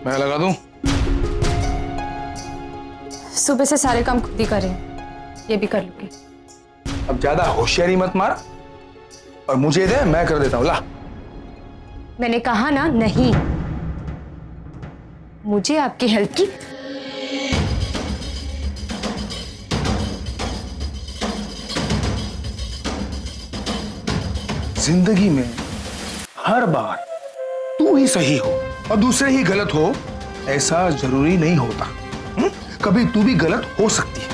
मैं लगा दूं? सुबह से सारे काम खुद ही करें, ये भी कर लूंगी। अब ज्यादा होशियारी मत मार और मुझे दे, मैं कर देता हूं। ला। मैंने कहा ना नहीं, मुझे आपकी हेल्प की जिंदगी में हर बार तू ही सही हो और दूसरे ही गलत हो, ऐसा जरूरी नहीं होता। कभी तू भी गलत हो सकती है।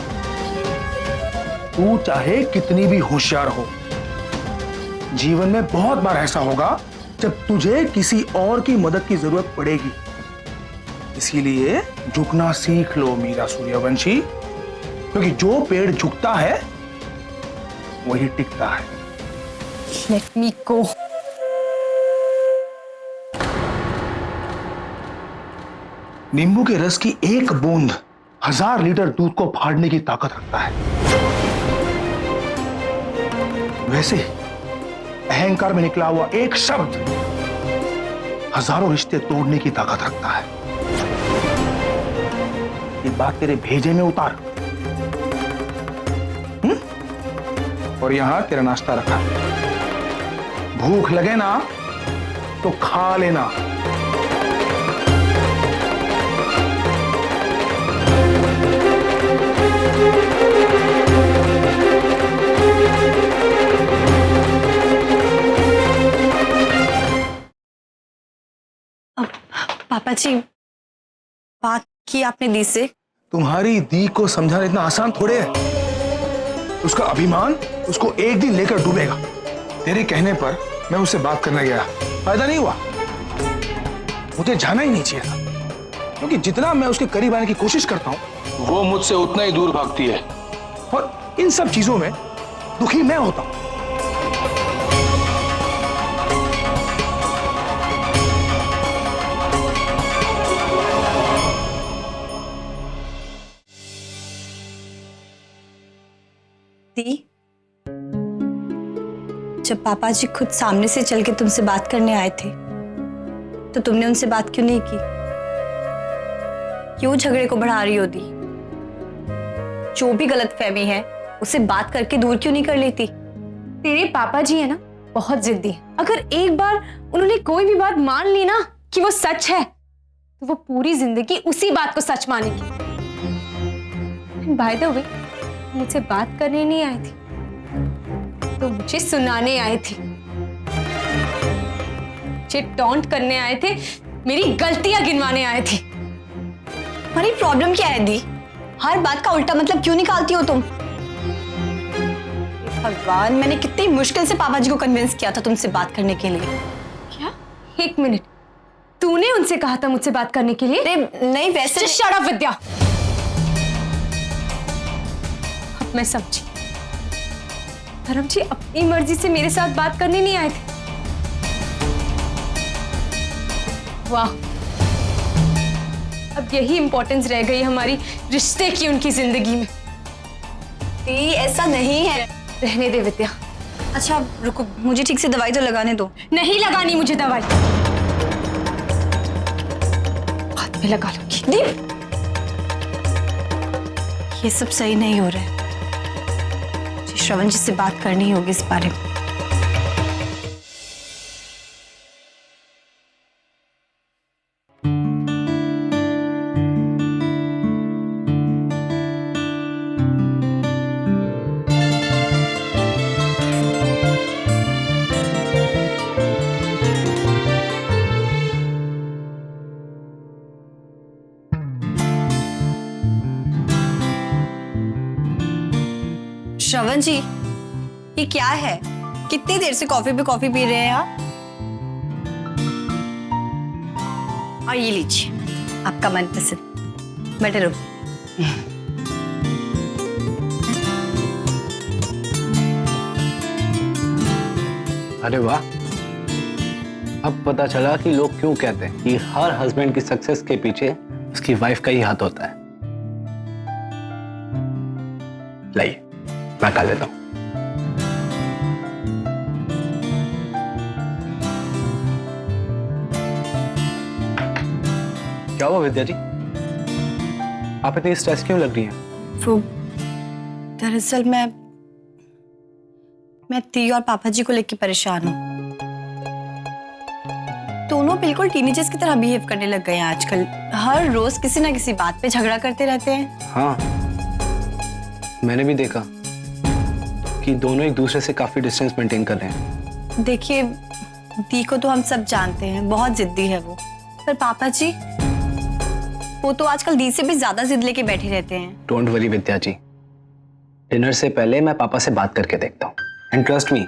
तू चाहे कितनी भी होशियार हो, जीवन में बहुत बार ऐसा होगा जब तुझे किसी और की मदद की जरूरत पड़ेगी। इसीलिए झुकना सीख लो मीरा सूर्यवंशी, क्योंकि जो पेड़ झुकता है वही टिकता है। लेट मी गो। नींबू के रस की एक बूंद 1000 लीटर दूध को फाड़ने की ताकत रखता है। वैसे अहंकार में निकला हुआ एक शब्द हजारों रिश्ते तोड़ने की ताकत रखता है। ये बात तेरे भेजे में उतार। और यहां तेरा नाश्ता रखा है। भूख लगे ना तो खा लेना। पापा जी, बात की आपने दी से? तुम्हारी दी को समझाना इतना आसान थोड़े है। उसका अभिमान उसको एक दिन लेकर डूबेगा। तेरे कहने पर मैं उससे बात करने गया, फायदा नहीं हुआ। मुझे जाना ही नहीं चाहिए था, क्योंकि जितना मैं उसके करीब आने की कोशिश करता हूं वो मुझसे उतना ही दूर भागती है। और इन सब चीजों में दुखी मैं होता हूं। दी, जब पापा जी खुद सामने से चल के तुमसे बात करने आए थे तो तुमने उनसे बात क्यों नहीं की? क्यों झगड़े को बढ़ा रही हो दी? जो भी गलतफहमी है उसे बात करके दूर क्यों नहीं कर लेती? तेरे पापा जी है ना, बहुत जिद्दी है। अगर एक बार उन्होंने कोई भी बात मान ली ना कि वो सच है, तो वो पूरी जिंदगी उसी बात को सच मानेगी। बाय द वे, मुझसे बात करने नहीं आई थी, तो मुझे सुनाने आए थे, मुझे टॉन्ट करने आए थे, मेरी गलतियां गिनवाने आए थे। तुम्हारी प्रॉब्लम क्या है दी? हर बात का उल्टा मतलब क्यों निकालती हो तुम? भगवान, मैंने कितनी मुश्किल से पापा जी को कन्विंस किया था तुमसे बात करने के लिए। क्या? एक मिनट, तूने उनसे कहा था मुझसे बात करने के लिए? नहीं वैसे। शट अप विद्या। अब मैं समझी, धर्म जी अपनी मर्जी से मेरे साथ बात करने नहीं आए थे। वाह, अब यही इंपॉर्टेंस रह गई हमारी रिश्ते की उनकी जिंदगी में। ऐसा नहीं है। रहने दे विद्या। अच्छा रुको, मुझे ठीक से दवाई तो लगाने दो। नहीं लगानी मुझे दवाई, हाथ में लगा लूंगी। दीप, ये सब सही नहीं हो रहा है। मुझे श्रवण जी से बात करनी होगी इस बारे में। श्रवण जी, ये क्या है? कितनी देर से कॉफी पे कॉफी पी रहे हैं आप? और ये लीजिए आपका मनपसंद। बैठे रहो। अरे वाह, अब पता चला कि लोग क्यों कहते हैं कि हर हस्बैंड की सक्सेस के पीछे उसकी वाइफ का ही हाथ होता है। लाइए, मैं खा लेता हूं। क्या हुआ विद्या जी? आप इतनी स्ट्रेस क्यों लग रही हैं? वो दरअसल मैं ती और पापा जी को लेकर परेशान हूँ। दोनों बिल्कुल टीनेजर्स की तरह बिहेव करने लग गए हैं आजकल। हर रोज किसी ना किसी बात पे झगड़ा करते रहते हैं। हाँ, मैंने भी देखा कि दोनों एक दूसरे से काफी डिस्टेंस मेंटेन कर रहे हैं। देखिए, दी को तो हम सब जानते हैं, बहुत जिद्दी है वो। पर पापा जी, वो तो आजकल दी से भी ज्यादा जिद लेके बैठे रहते हैं। Don't worry Vidya ji, dinner से पहले मैं पापा से बात करके देखता हूँ, एंड ट्रस्ट मी,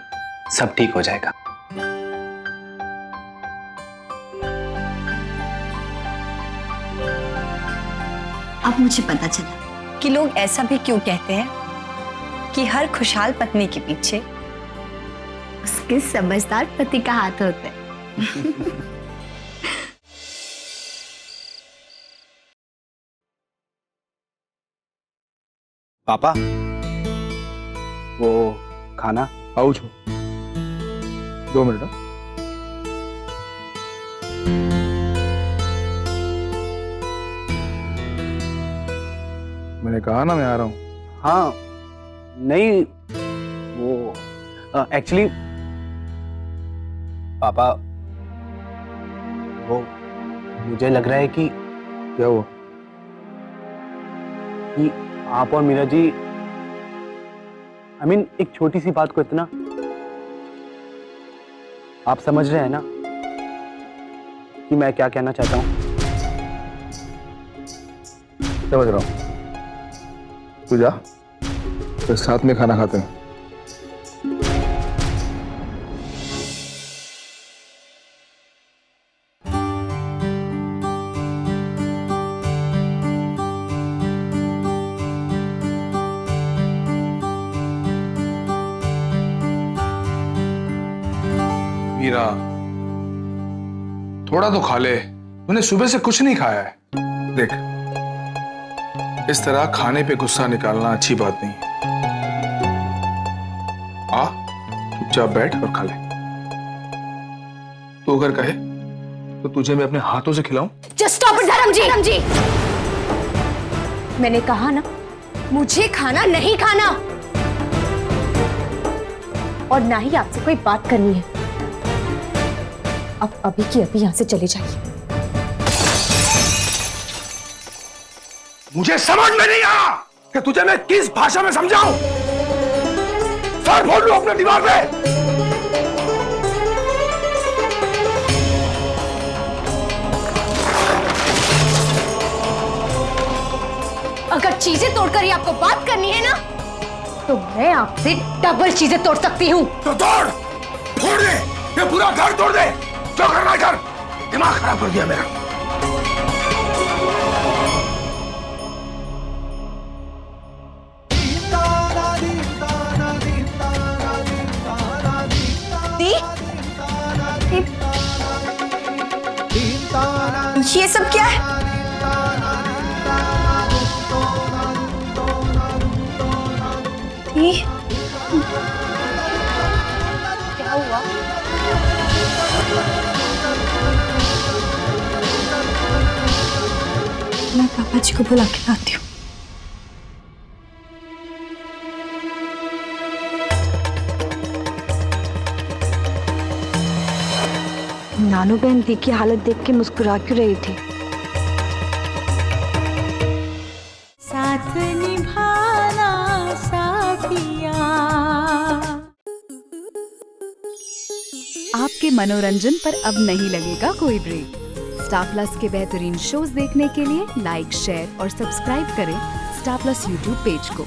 सब ठीक हो जाएगा। अब मुझे पता चला कि लोग ऐसा भी क्यों कहते हैं कि हर खुशहाल पत्नी के पीछे उसके समझदार पति का हाथ होता है। पापा, वो खाना। आओ छो 2 मिनट। मैंने कहा ना मैं आ रहा हूँ। हाँ, नहीं वो एक्चुअली पापा, वो मुझे लग रहा है कि क्या हुआ? कि आप और मीरा जी, I mean, एक छोटी सी बात को इतना, आप समझ रहे हैं ना कि मैं क्या कहना चाहता हूँ? समझ रहा हूँ। तू जा, फिर साथ में खाना खाते हैं। मीरा, थोड़ा तो खा ले, तूने सुबह से कुछ नहीं खाया है। देख, इस तरह खाने पे गुस्सा निकालना अच्छी बात नहीं है। आ, चुपचाप बैठ और खा ले। तू अगर कहे तो तुझे मैं अपने हाथों से खिलाऊं? जस्ट स्टॉप इट धर्म जी। मैंने कहा ना, मुझे खाना नहीं खाना, और ना ही आपसे कोई बात करनी है। अब अभी की अभी यहां से चले जाइए। मुझे समझ में नहीं आया कि तुझे मैं किस भाषा में समझाऊं। सर फोड़ लो अपने दीवार पे। अगर चीजें तोड़कर ही आपको बात करनी है ना, तो मैं आपसे डबल चीजें तोड़ सकती हूँ। तो तोड़ दे, ये पूरा घर तोड़ दे, जो करना है कर। दिमाग खराब कर दिया मेरा। ये सब क्या है? क्या हुआ? मैं पापा जी को बुला के लाती हूँ। नानू बहन दी की हालत देख के मुस्कुरा क्यों रही थी? साथ निभाना साथिया। आपके मनोरंजन पर अब नहीं लगेगा कोई ब्रेक। स्टार प्लस के बेहतरीन शोज देखने के लिए लाइक, शेयर और सब्सक्राइब करें स्टार प्लस यूट्यूब पेज को।